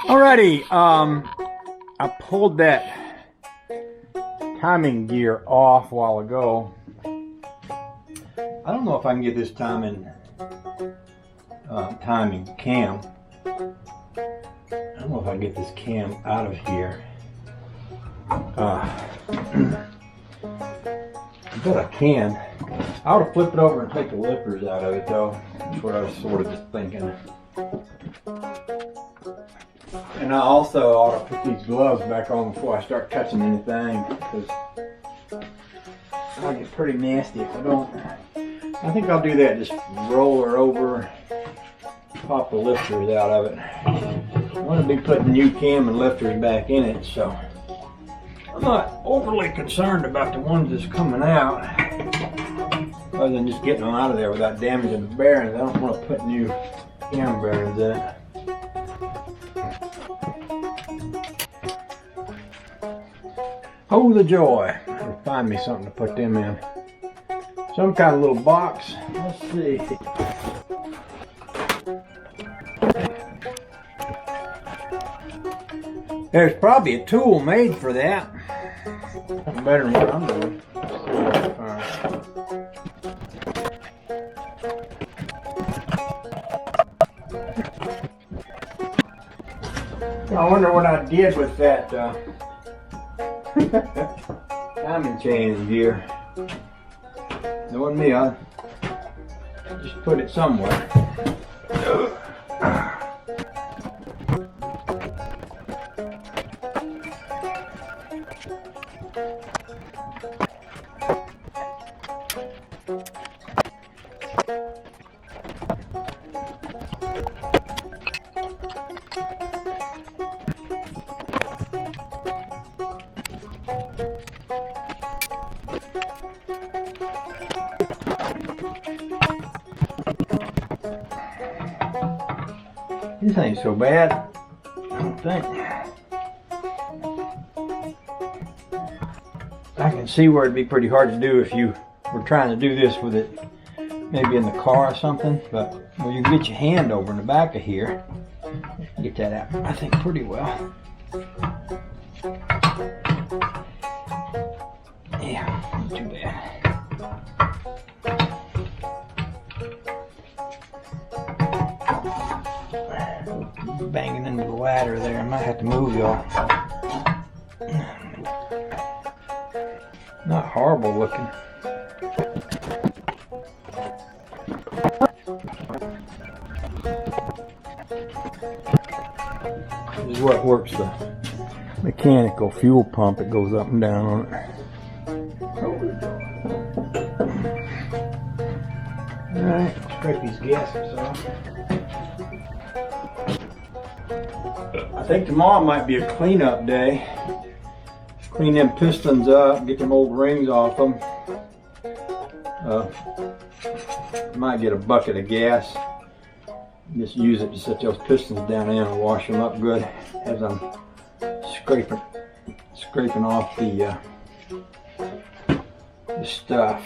Alrighty, I pulled that timing gear off a while ago. I don't know if I can get this timing cam. I don't know if I can get this cam out of here. I bet I can. I ought to flip it over and take the lifters out of it though. That's what I was sort of just thinking. And I also ought to put these gloves back on before I start touching anything, because I get pretty nasty if I don't. I think I'll do that, just roll her over, pop the lifters out of it. I want to be putting new cam and lifters back in it, so I'm not overly concerned about the ones that's coming out, other than just getting them out of there without damaging the bearings. I don't want to put new cam bearings in it. Oh, the joy. I'll find me something to put them in. Some kind of little box. Let's see. There's probably a tool made for that. Something better than what I'm doing. I wonder what I did with that timing chain gear. It wasn't me. I just put it somewhere. This ain't so bad, I don't think. I can see where it'd be pretty hard to do if you were trying to do this with it maybe in the car or something, but well, you can get your hand over in the back of here, get that out, I think, pretty well. Yeah, not too bad. Banging into the ladder there. I might have to move y'all. Not horrible looking. This is what works the mechanical fuel pump. It goes up and down on it. Alright, scrape these gaskets off. I think tomorrow might be a cleanup day. Just clean them pistons up, get them old rings off them. Might get a bucket of gas. Just use it to set those pistons down in and wash them up good as I'm scraping off the stuff.